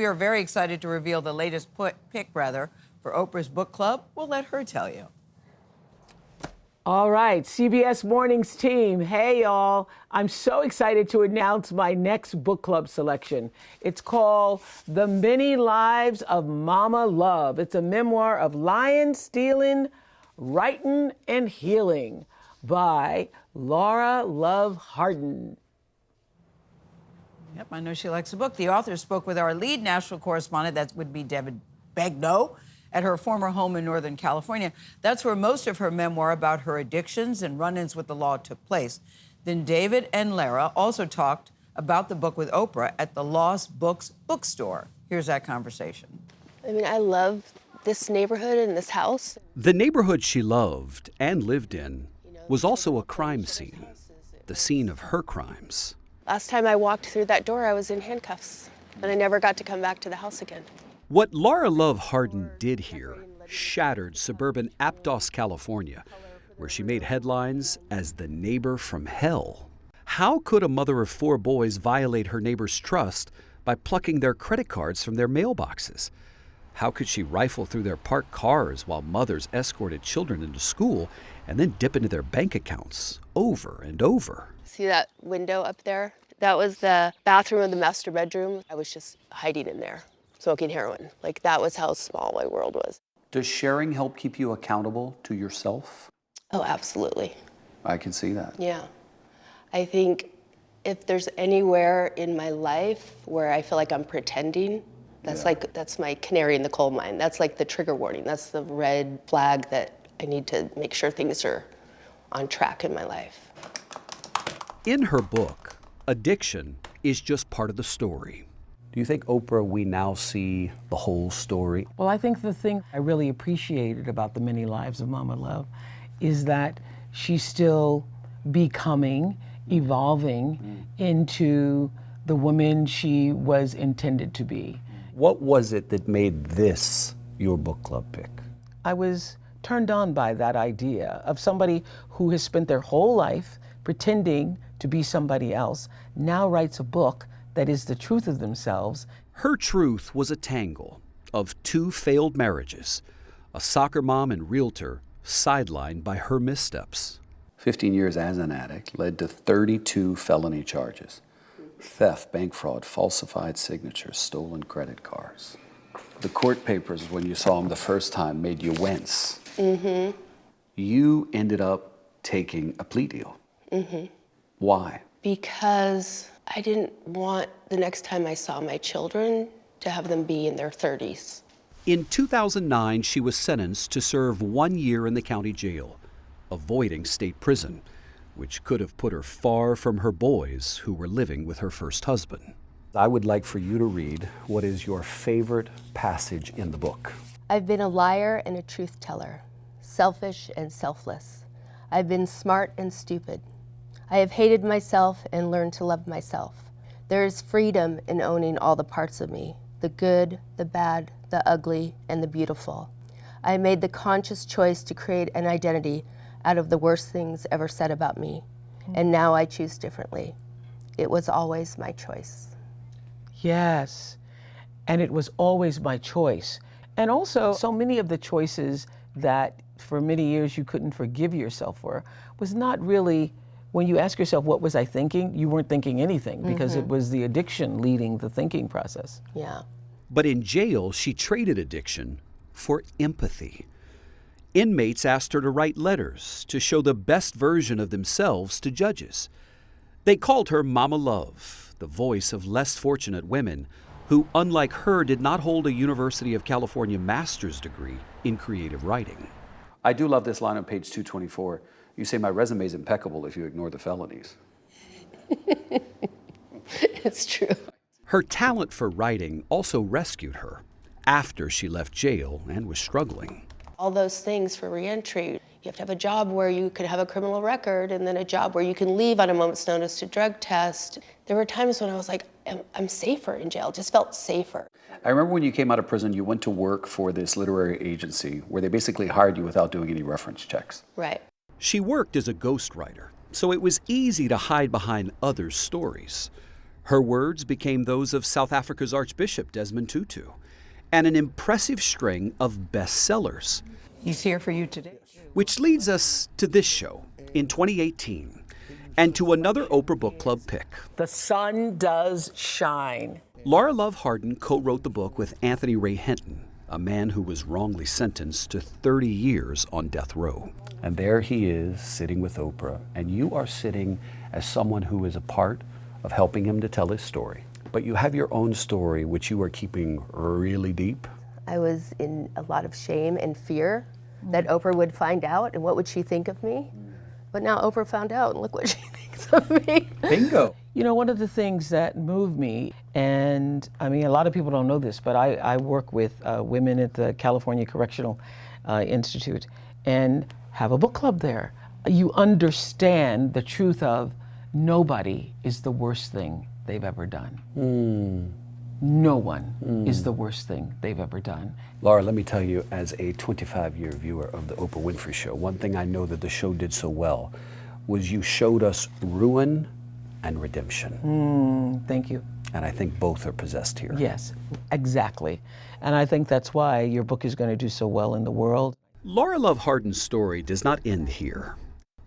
We are very excited to reveal the latest pick for Oprah's book club. We'll let her tell you. All right, CBS Mornings team. Hey, y'all. I'm so excited to announce my next book club selection. It's called The Many Lives of Mama Love. It's a memoir of lying, stealing, writing, and healing by Lara Love Hardin. Yep, I know she likes the book. The author spoke with our lead national correspondent, that would be David Begnaud, at her former home in Northern California. That's where most of her memoir about her addictions and run-ins with the law took place. Then David and Lara also talked about the book with Oprah at the Lost Books bookstore. Here's that conversation. I mean, I love this neighborhood and this house. The neighborhood she loved and lived in was also a crime scene, the scene of her crimes. Last time I walked through that door, I was in handcuffs, and I never got to come back to the house again. What Lara Love Hardin did here shattered suburban Aptos, California, where she made headlines as the neighbor from hell. How could a mother of 4 boys violate her neighbor's trust by plucking their credit cards from their mailboxes? How could she rifle through their parked cars while mothers escorted children into school and then dip into their bank accounts over and over? See that window up there? That was the bathroom of the master bedroom. I was just hiding in there, smoking heroin. Like, that was how small my world was. Does sharing help keep you accountable to yourself? Oh, absolutely. I can see that. Yeah. I think if there's anywhere in my life where I feel like I'm pretending, that's my canary in the coal mine. That's like the trigger warning. That's the red flag that I need to make sure things are on track in my life. In her book, addiction is just part of the story. Do you think, Oprah, we now see the whole story? Well, I think the thing I really appreciated about The Many Lives of Mama Love is that she's still becoming, evolving into the woman she was intended to be. What was it that made this your book club pick? I was turned on by that idea of somebody who has spent their whole life pretending to be somebody else, now writes a book that is the truth of themselves. Her truth was a tangle of 2 failed marriages, a soccer mom and realtor sidelined by her missteps. 15 years as an addict led to 32 felony charges. Theft, bank fraud, falsified signatures, stolen credit cards. The court papers, when you saw them the first time, made you wince. Mm-hmm. You ended up taking a plea deal. Mm-hmm. Why? Because I didn't want the next time I saw my children to have them be in their 30s. In 2009, she was sentenced to serve 1 year in the county jail, avoiding state prison, which could have put her far from her boys who were living with her first husband. I would like for you to read what is your favorite passage in the book. I've been a liar and a truth teller, selfish and selfless. I've been smart and stupid. I have hated myself and learned to love myself. There is freedom in owning all the parts of me, the good, the bad, the ugly, and the beautiful. I made the conscious choice to create an identity out of the worst things ever said about me, and now I choose differently. It was always my choice. Yes, and it was always my choice. And also, so many of the choices that for many years you couldn't forgive yourself for was not really, when you ask yourself, what was I thinking? You weren't thinking anything because it was the addiction leading the thinking process. Yeah. But in jail, she traded addiction for empathy. Inmates asked her to write letters to show the best version of themselves to judges. They called her Mama Love, the voice of less fortunate women who, unlike her, did not hold a University of California master's degree in creative writing. I do love this line on page 224. You say, my resume is impeccable if you ignore the felonies. It's true. Her talent for writing also rescued her after she left jail and was struggling. All those things for reentry. You have to have a job where you can have a criminal record, and then a job where you can leave on a moment's notice to drug test. There were times when I was like, I'm safer in jail. It just felt safer. I remember when you came out of prison, you went to work for this literary agency where they basically hired you without doing any reference checks. Right. She worked as a ghostwriter, so it was easy to hide behind others' stories. Her words became those of South Africa's Archbishop Desmond Tutu, and an impressive string of bestsellers. He's here for you today. Which leads us to this show in 2018, and to another Oprah Book Club pick. The sun does shine. Lara Love Hardin co-wrote the book with Anthony Ray Hinton, a man who was wrongly sentenced to 30 years on death row. And there he is, sitting with Oprah, and you are sitting as someone who is a part of helping him to tell his story. But you have your own story, which you are keeping really deep. I was in a lot of shame and fear that Oprah would find out, and what would she think of me? But now Oprah found out, and look what she thinks of me. Bingo. You know, one of the things that moved me, and I mean, a lot of people don't know this, but I work with women at the California Correctional Institute and have a book club there. You understand the truth of nobody is the worst thing they've ever done. No one is the worst thing they've ever done. Lara, let me tell you, as a 25-year viewer of the Oprah Winfrey Show, one thing I know that the show did so well was you showed us ruin and redemption. Thank you. And I think both are possessed here. Yes, exactly. And I think that's why your book is going to do so well in the world. Lara Love Hardin's story does not end here.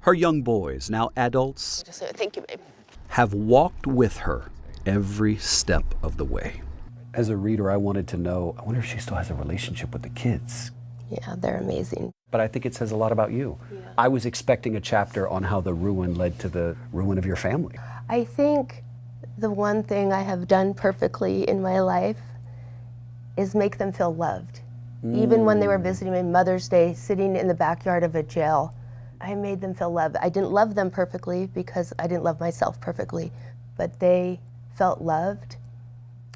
Her young boys, now adults, Just thank you, babe. have walked with her every step of the way. As a reader, I wanted to know, I wonder if she still has a relationship with the kids. Yeah, they're amazing. But I think it says a lot about you. I was expecting a chapter on how the ruin led to the ruin of your family. I think the one thing I have done perfectly in my life is make them feel loved. Even when they were visiting me Mother's Day, sitting in the backyard of a jail, I made them feel loved. I didn't love them perfectly because I didn't love myself perfectly, but they felt loved.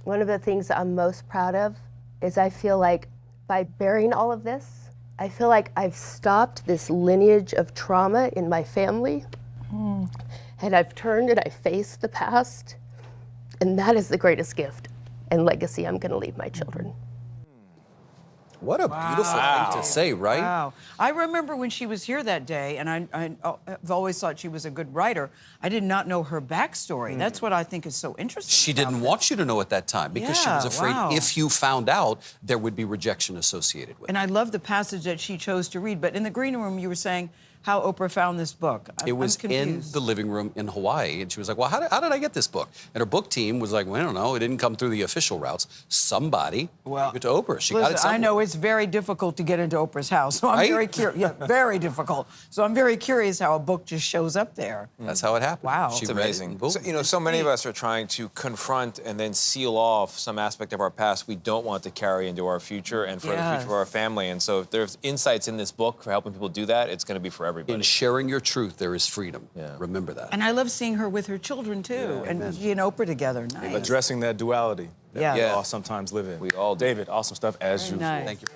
One of the things that I'm most proud of is I feel like by bearing all of this, I feel like I've stopped this lineage of trauma in my family. And I've turned and I faced the past. And that is the greatest gift and legacy I'm going to leave my children. What a beautiful thing to say, right? Wow. I remember when she was here that day, and I've always thought she was a good writer. I did not know her backstory. That's what I think is so interesting. She didn't want you to know at that time because she was afraid if you found out, there would be rejection associated with it. And I love the passage that she chose to read. But in the green room, you were saying how Oprah found this book. It was I'm in confused. the living room in Hawaii, and she was like, well, how did I get this book? And her book team was like, well, I don't know. It didn't come through the official routes. Somebody gave it to Oprah. She got it somewhere. I know it's very difficult to get into Oprah's house, so I'm Right? very curious. Yeah, very difficult. So I'm very curious how a book just shows up there. That's how it happened. Wow. She It's read it Amazing. and boom. So, you know, so many of us are trying to confront and then seal off some aspect of our past we don't want to carry into our future and for the Yes. future of our family. And so if there's insights in this book for helping people do that, it's going to be for everybody. In sharing your truth, there is freedom. Yeah. Remember that. And I love seeing her with her children, too, and she and Oprah together. Nice. Addressing that duality that we Yeah. all sometimes live in. We all do. David, awesome stuff as Very usual. nice. Thank you.